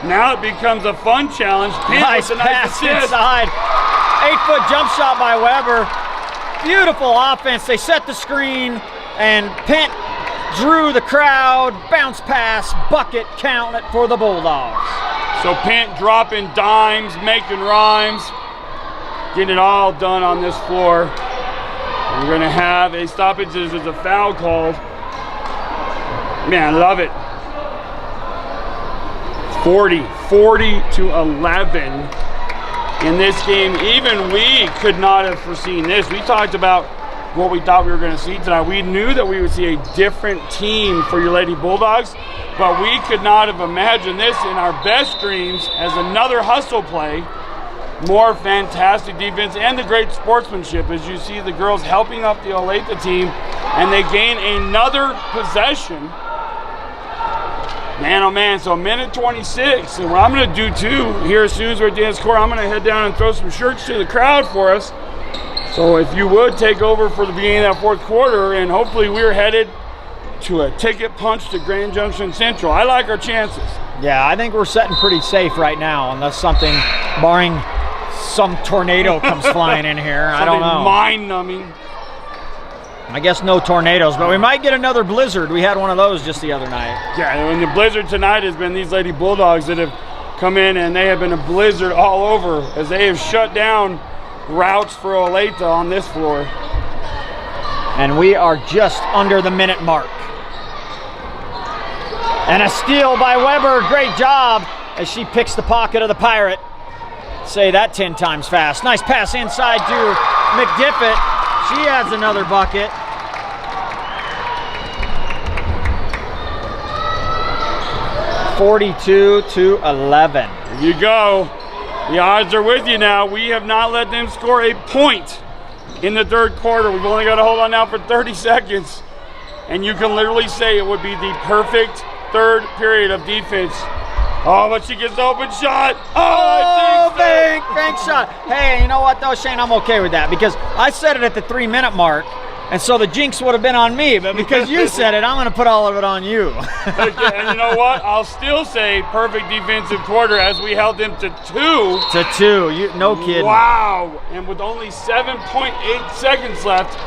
Now it becomes a fun challenge. Pent nice with a pass nice inside. 8-foot jump shot by Weber. Beautiful offense. They set the screen, and Pent drew the crowd. Bounce pass, bucket, count it for the Bulldogs. So Pent dropping dimes, making rhymes, getting it all done on this floor. We're going to have a stoppage. There's a foul called. Man, I love it. 40-11 in this game. Even we could not have foreseen this. We talked about what we thought we were going to see tonight. We knew that we would see a different team for your Lady Bulldogs, but we could not have imagined this in our best dreams as another hustle play. More fantastic defense and the great sportsmanship as you see the girls helping up the Olathe team, and they gain another possession. Man, oh man, so minute 26. And what I'm going to do too here as soon as we're at the end of the score, I'm going to head down and throw some shirts to the crowd for us. So if you would take over for the beginning of that fourth quarter, and hopefully we're headed to a ticket punch to Grand Junction Central. I like our chances. Yeah, I think we're sitting pretty safe right now, unless something, barring some tornado comes flying in here. I don't know. Mind-numbing. I guess no tornadoes, but we might get another blizzard. We had one of those just the other night. Yeah, and the blizzard tonight has been these Lady Bulldogs that have come in, and they have been a blizzard all over as they have shut down routes for Olathe on this floor. And we are just under the minute mark. And a steal by Weber. Great job as she picks the pocket of the Pirate. Say that 10 times fast. Nice pass inside to McDiffit. She adds another bucket. (42-11). There you go. The odds are with you now. We have not let them score a point in the third quarter. We've only got to hold on now for 30 seconds. And you can literally say it would be the perfect third period of defense. Oh, but she gets the open shot. Oh, bank shot. Hey, you know what though, Shane? I'm okay with that because I said it at the 3 minute mark, and so the jinx would have been on me, but because you said it, I'm going to put all of it on you. And you know what? I'll still say perfect defensive quarter as we held them to 2. To 2. No kidding. Wow. And with only 7.8 seconds left,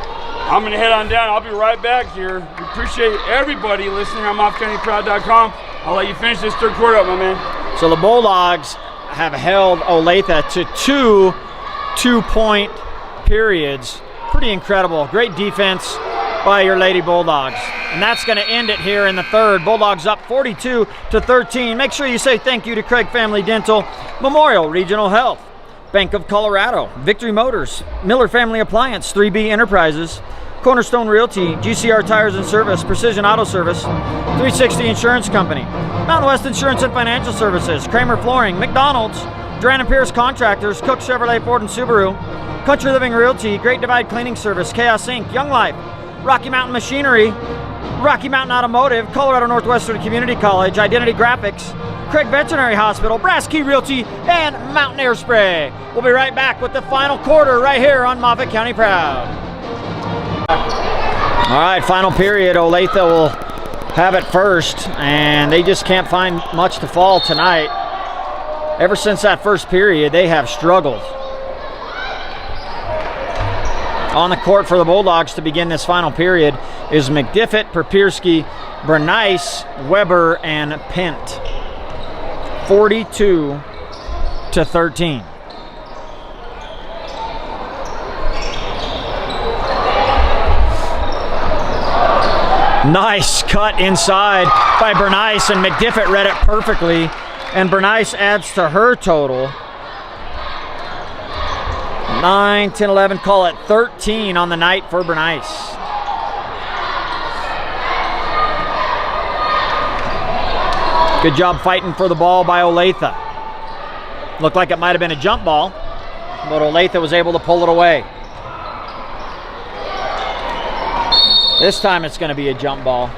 I'm going to head on down. I'll be right back here. We appreciate everybody listening on MOFFATCOUNTYPROUD.COM. I'll let you finish this third quarter up, my man. So the Bulldogs have held Olathe to 2 2-point periods. Pretty incredible. Great defense. by your Lady Bulldogs. And that's going to end it here in the third. Bulldogs up 42-13. Make sure you say thank you to Craig Family Dental, Memorial Regional Health, Bank of Colorado, Victory Motors, Miller Family Appliance, 3B Enterprises, Cornerstone Realty, GCR Tires and Service, Precision Auto Service, 360 Insurance Company, Mountain West Insurance and Financial Services, Kramer Flooring, McDonald's, Duran and Pierce Contractors, Cook Chevrolet Ford and Subaru, Country Living Realty, Great Divide Cleaning Service, Chaos Inc., Young Life, Rocky Mountain Machinery, Rocky Mountain Automotive, Colorado Northwestern Community College, Identity Graphics, Craig Veterinary Hospital, Brass Key Realty, and Mountain Air Spray. We'll be right back with the final quarter right here on Moffat County Proud. All right, final period. Olathe will have it first, and they just can't find much to fall tonight. Ever since that first period, they have struggled. On the court for the Bulldogs to begin this final period is McDiffett, Papirski, Bernice, Weber, and Pent. 42-13. Nice cut inside by Bernice, and McDiffett read it perfectly. And Bernice adds to her total 9, 10, 11, call it 13 on the night for Bernice. Good job fighting for the ball by Olathe. Looked like it might have been a jump ball, but Olathe was able to pull it away. This time it's going to be a jump ball.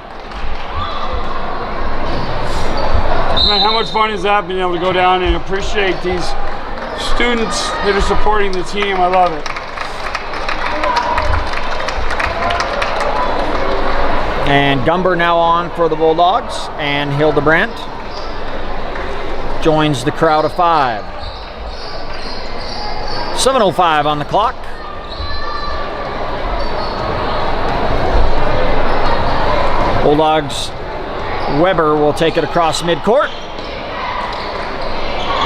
Man, how much fun is that, being able to go down and appreciate these students that are supporting the team? I love it. And Gumber now on for the Bulldogs, and Hildebrandt joins the crowd of 5. 7:05 on the clock. Bulldogs, Weber will take it across midcourt.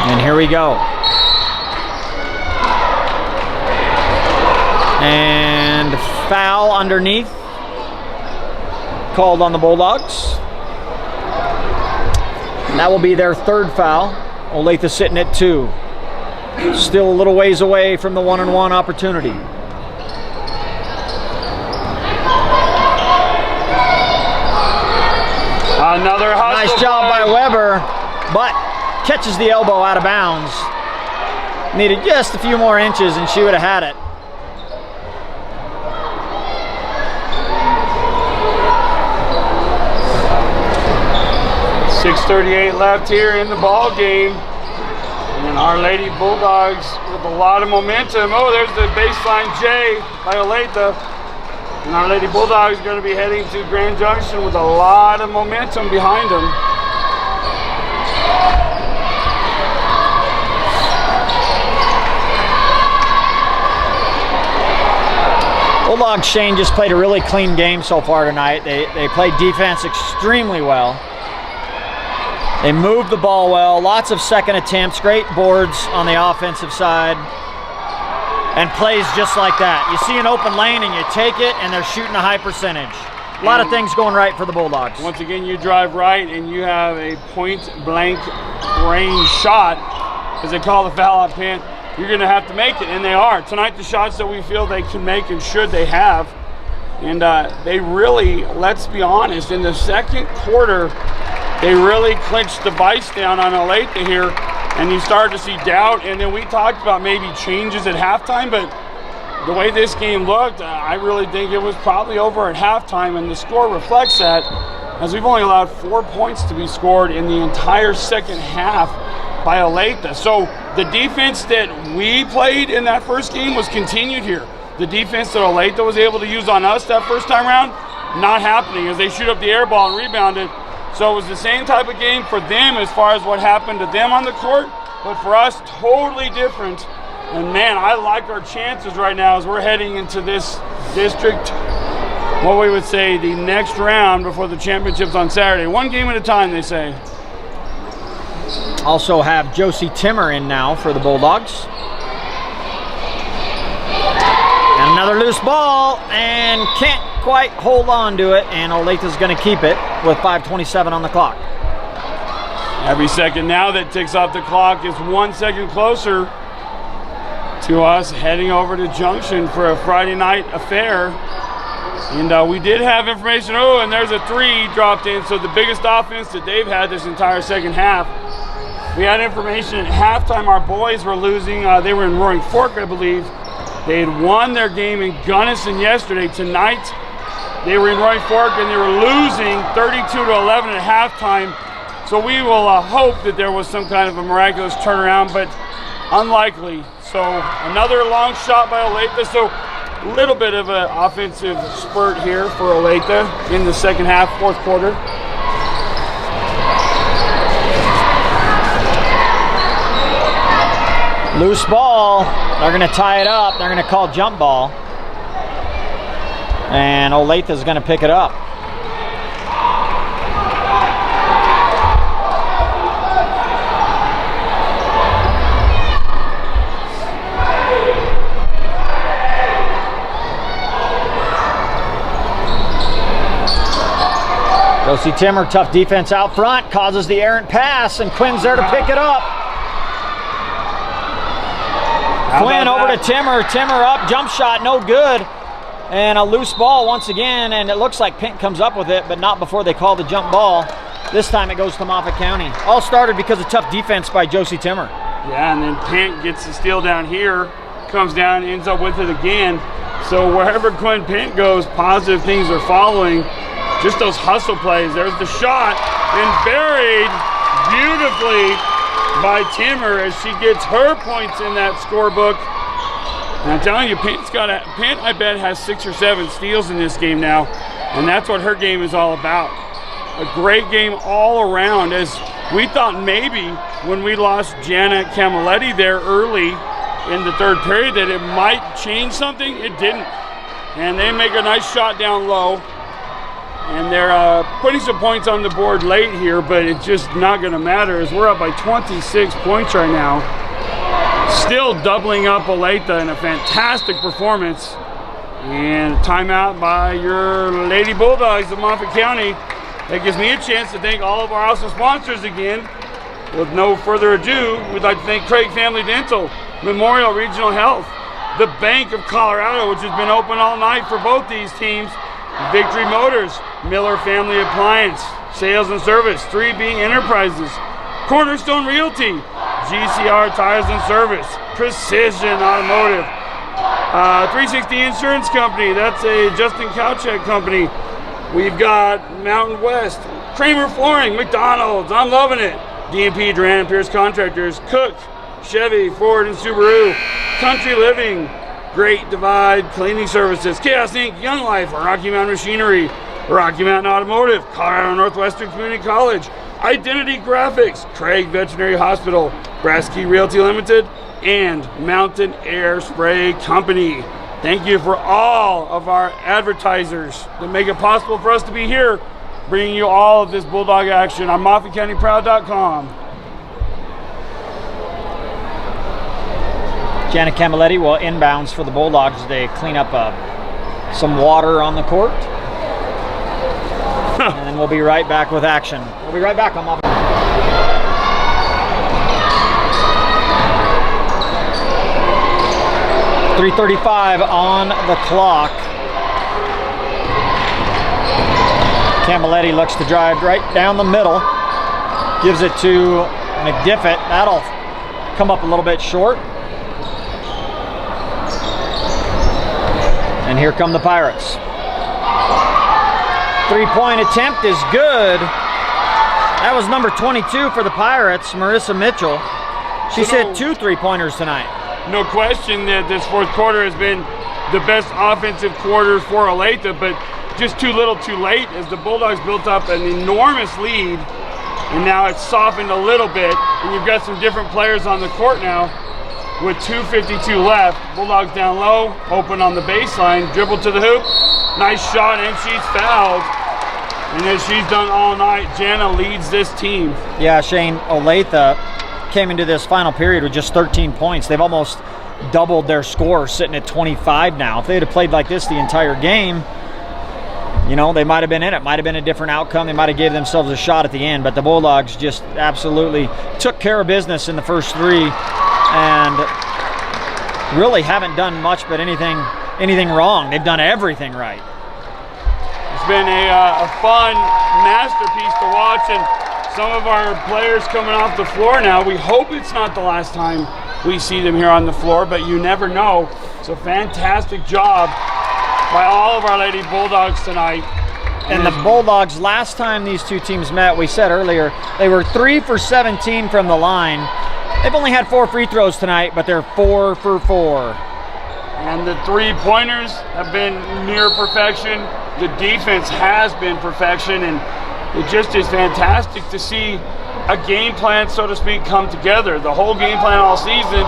And here we go. And foul underneath called on the Bulldogs. And that will be their third foul. Olathe sitting at 2. Still a little ways away from the 1-on-1 opportunity. Another hustle. Nice job by Weber, but catches the elbow out of bounds. Needed just a few more inches and she would have had it. .638 left here in the ball game. And our Lady Bulldogs with a lot of momentum. Oh, there's the baseline J by Olathe. And our Lady Bulldogs are going to be heading to Grand Junction with a lot of momentum behind them. Bulldogs, Shane, just played a really clean game so far tonight. They played defense extremely well. They moved the ball well, lots of second attempts, great boards on the offensive side, and plays just like that. You see an open lane and you take it, and they're shooting a high percentage. A lot of things going right for the Bulldogs. Once again, you drive right and you have a point-blank range shot, as they call the foul out Pent. You're going to have to make it, and they are. Tonight, the shots that we feel they can make and should, they have. And they really, let's be honest, in the second quarter, they really clinched the vice down on Olathe here, and you start to see doubt. And then we talked about maybe changes at halftime, but the way this game looked, I really think it was probably over at halftime, and the score reflects that, as we've only allowed 4 points to be scored in the entire second half by Olathe. So the defense that we played in that first game was continued here. The defense that Olathe was able to use on us that first time around, not happening, as they shoot up the air ball and rebound it. So it was the same type of game for them as far as what happened to them on the court, but for us, totally different. And man, I like our chances right now as we're heading into this district, what we would say, the next round before the championships on Saturday. One game at a time, they say. Also have Josie Timmer in now for the Bulldogs. And another loose ball, and can't quite hold on to it, and Olathe is going to keep it with 5:27 on the clock. Every second now that ticks off the clock is 1 second closer to us heading over to Junction for a Friday night affair. And we did have information. Oh, and there's a 3 dropped in. So the biggest offense that they've had this entire second half. We had information at halftime. Our boys were losing. They were in Roaring Fork, I believe. They had won their game in Gunnison yesterday. Tonight, they were in Roaring Fork and they were losing 32-11 at halftime. So we will hope that there was some kind of a miraculous turnaround, but unlikely. So another long shot by Olathe. So a little bit of an offensive spurt here for Olathe in the second half, fourth quarter. Loose ball. They're going to tie it up. They're going to call jump ball. And Olathe is going to pick it up. Josie Timmer, tough defense out front, causes the errant pass, and Quinn's there to pick it up. Quinn over to Timmer. Timmer up, jump shot, no good. And a loose ball once again, and it looks like Pint comes up with it, but not before they call the jump ball. This time it goes to Moffat County. All started because of tough defense by Josie Timmer. Yeah, and then Pint gets the steal down here, comes down, ends up with it again. So wherever Quinn Pint goes, positive things are following. Just those hustle plays. There's the shot, and buried beautifully by Timmer as she gets her points in that scorebook. And I'm telling you, Pint, I bet, has 6 or 7 steals in this game now, and that's what her game is all about. A great game all around, as we thought maybe when we lost Jana Camilletti there early in the third period that it might change something. It didn't. And they make a nice shot down low. And they're putting some points on the board late here, but it's just not going to matter as we're up by 26 points right now. Still doubling up Olathe in a fantastic performance. And timeout by your Lady Bulldogs of Moffat County. That gives me a chance to thank all of our awesome sponsors again. With no further ado, we'd like to thank Craig Family Dental, Memorial Regional Health, the Bank of Colorado, which has been open all night for both these teams, Victory Motors, Miller Family Appliance, Sales and Service, 3B Enterprises, Cornerstone Realty, GCR Tires and Service, Precision Automotive, 360 Insurance Company, that's a Justin Kowchek company. We've got Mountain West, Kramer Flooring, McDonald's, I'm loving it, DMP Duran and Pierce Contractors, Cook, Chevy, Ford and Subaru, Country Living, Great Divide Cleaning Services, Chaos Inc., Young Life, Rocky Mountain Machinery, Rocky Mountain Automotive, Colorado Northwestern Community College, Identity Graphics, Craig Veterinary Hospital, Brasky Realty Limited, and Mountain Air Spray Company. Thank you for all of our advertisers that make it possible for us to be here, bringing you all of this Bulldog action on MOFFATCOUNTYPROUD.COM. Janet Camilletti will inbounds for the Bulldogs as they clean up some water on the court. And then we'll be right back with action. We'll be right back on Moffat. 3:35 on the clock. Camilletti looks to drive right down the middle. Gives it to McDiffett. That'll come up a little bit short. And here come the Pirates. Three-point attempt is good. That was number 22 for the Pirates, Marissa Mitchell. She's hit 2 3-pointers tonight. No question that this fourth quarter has been the best offensive quarter for Olathe, but just too little too late as the Bulldogs built up an enormous lead, and now it's softened a little bit, and you've got some different players on the court now. With 2:52 left, Bulldogs down low, open on the baseline, dribble to the hoop, nice shot, and she's fouled. And as she's done all night, Jana leads this team. Yeah, Shane, Olathe came into this final period with just 13 points. They've almost doubled their score, sitting at 25 now. If they had played like this the entire game, you know, they might have been in it. Might have been a different outcome. They might have gave themselves a shot at the end. But the Bulldogs just absolutely took care of business in the first 3 and really haven't done much but anything wrong. They've done everything right. It's been a fun masterpiece to watch, and some of our players coming off the floor now. We hope it's not the last time we see them here on the floor, but you never know. It's a fantastic job by all of our Lady Bulldogs tonight. And the Bulldogs, last time these two teams met, we said earlier, they were 3 for 17 from the line. They've only had 4 free throws tonight, but they're 4 for 4. And the 3-pointers have been near perfection. The defense has been perfection, and it just is fantastic to see a game plan, so to speak, come together. The whole game plan all season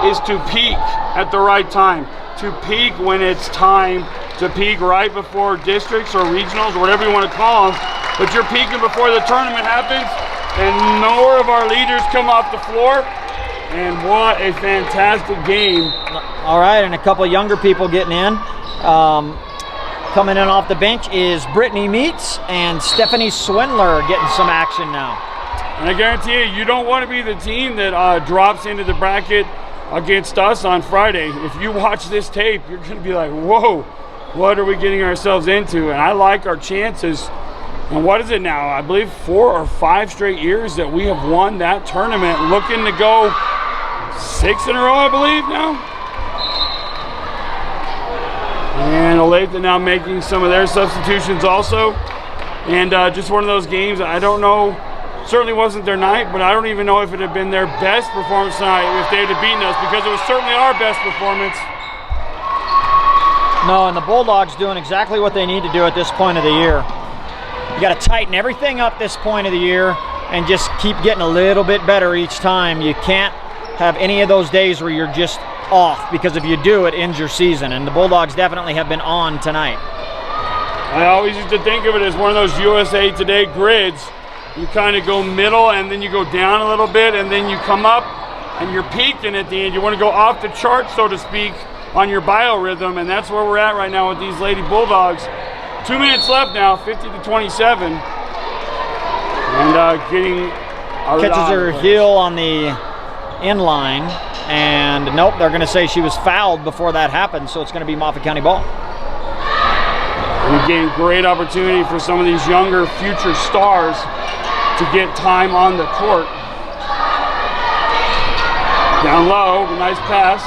is to peak at the right time, to peak when it's time to peak right before districts or regionals or whatever you want to call them. But you're peaking before the tournament happens, and more of our leaders come off the floor. And what a fantastic game. All right, and a couple younger people getting in. Coming in off the bench is Brittany Meets and Stephanie Swindler getting some action now. And I guarantee you, you don't want to be the team that drops into the bracket against us on Friday. If you watch this tape, you're going to be like, whoa, what are we getting ourselves into? And I like our chances. And what is it now? I believe 4 or 5 straight years that we have won that tournament, looking to go 6 in a row, I believe, now. And Olathe now making some of their substitutions also. And just one of those games, I don't know, certainly wasn't their night, but I don't even know if it had been their best performance tonight if they had beaten us, because it was certainly our best performance. No, and the Bulldogs doing exactly what they need to do at this point of the year. You got to tighten everything up this point of the year and just keep getting a little bit better each time. You can't have any of those days where you're just off, because if you do, it ends your season, and the Bulldogs definitely have been on tonight. I always used to think of it as one of those USA Today grids. You kind of go middle and then you go down a little bit and then you come up and you're peaking at the end. You want to go off the chart, so to speak, on your biorhythm, and that's where we're at right now with these Lady Bulldogs. 2 minutes left now, 50-27. And getting catches her heel on the in line, and nope, they're going to say she was fouled before that happened, so it's going to be Moffat County ball. And again, great opportunity for some of these younger future stars to get time on the court. Down low, nice pass.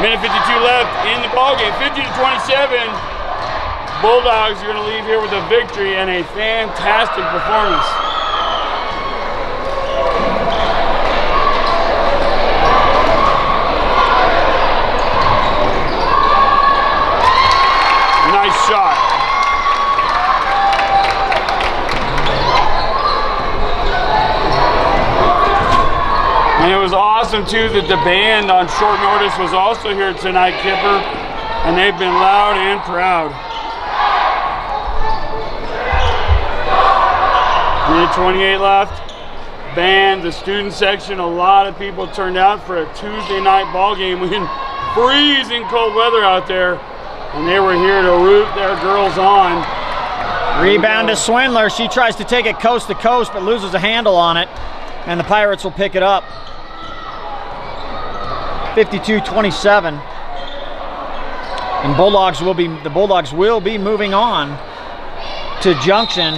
Minute 52 left in the ballgame, 50-27. Bulldogs are going to leave here with a victory and a fantastic performance. Nice shot. And it was awesome too that the band on short notice was also here tonight, Kipper, and they've been loud and proud. Minute 28 left. Band, the student section, a lot of people turned out for a Tuesday night ball game in freezing cold weather out there, and they were here to root their girls on. Rebound to Swindler. She tries to take it coast to coast, but loses a handle on it, and the Pirates will pick it up. 52-27. And the Bulldogs will be moving on to Junction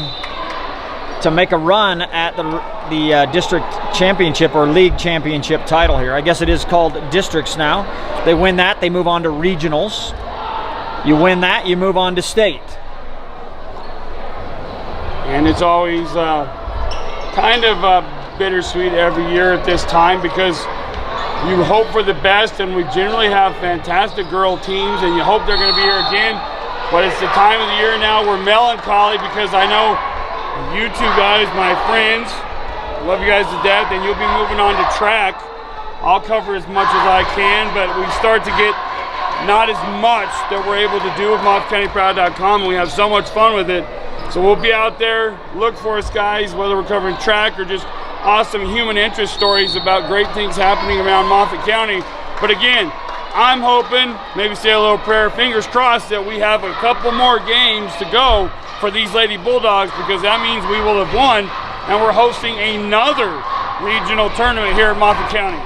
to make a run at the district championship or league championship title here. I guess it is called districts now. They win that, they move on to regionals. You win that, you move on to state. And it's always kind of bittersweet every year at this time, because you hope for the best, and we generally have fantastic girl teams, and you hope they're going to be here again. But it's the time of the year now we're melancholy, because I know you two guys, my friends, I love you guys to death, and you'll be moving on to track. I'll cover as much as I can, but we start to get not as much that we're able to do with MOFFATCOUNTYPROUD.COM, and we have so much fun with it. So we'll be out there. Look for us, guys, whether we're covering track or just awesome human interest stories about great things happening around Moffat County. But again, I'm hoping, maybe say a little prayer, fingers crossed, that we have a couple more games to go for these Lady Bulldogs, because that means we will have won, and we're hosting another regional tournament here in Moffat County.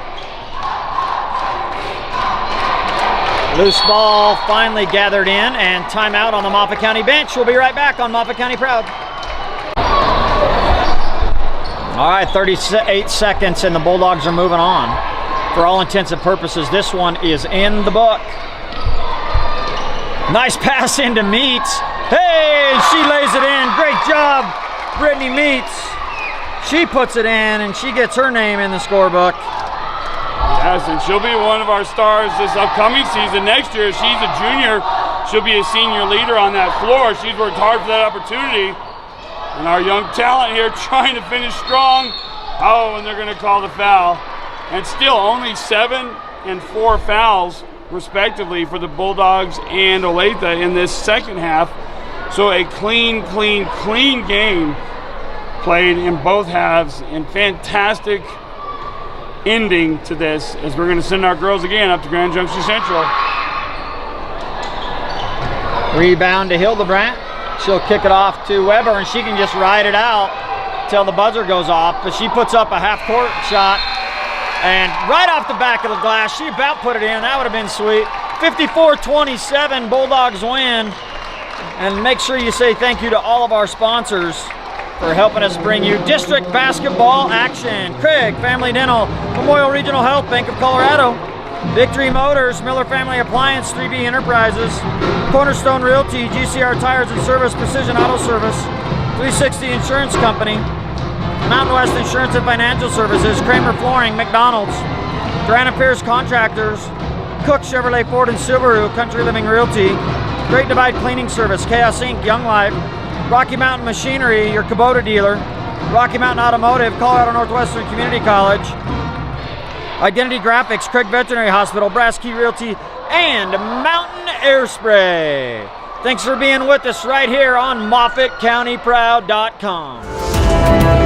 Loose ball finally gathered in, and timeout on the Moffat County bench. We'll be right back on Moffat County Proud. All right, 38 seconds, and the Bulldogs are moving on. For all intents and purposes, this one is in the book. Nice pass into Meats. Hey, she lays it in. Great job, Brittany Meats. She puts it in, and she gets her name in the scorebook. Yes, and she'll be one of our stars this upcoming season. Next year, she's a junior. She'll be a senior leader on that floor. She's worked hard for that opportunity. And our young talent here trying to finish strong. Oh, and they're going to call the foul. And still only 7 and 4 fouls, respectively, for the Bulldogs and Olathe in this second half. So a clean game played in both halves, and fantastic ending to this, as we're going to send our girls again up to Grand Junction Central. Rebound to Hildebrandt. She'll kick it off to Weber, and she can just ride it out till the buzzer goes off. But she puts up a half-court shot, and right off the back of the glass, she about put it in. That would have been sweet. 54-27, Bulldogs win. And make sure you say thank you to all of our sponsors for helping us bring you district basketball action. Craig Family Dental, Memorial Regional Health, Bank of Colorado, Victory Motors, Miller Family Appliance, 3B Enterprises, Cornerstone Realty, GCR Tires and Service, Precision Auto Service, 360 Insurance Company, Mountain West Insurance and Financial Services, Kramer Flooring, McDonald's, Grant & Pierce Contractors, Cook Chevrolet Ford and Subaru, Country Living Realty, Great Divide Cleaning Service, Chaos Inc., Young Life, Rocky Mountain Machinery, your Kubota dealer, Rocky Mountain Automotive, Colorado Northwestern Community College, Identity Graphics, Craig Veterinary Hospital, Brass Key Realty, and Mountain Air Spray. Thanks for being with us right here on MOFFATCOUNTYPROUD.COM.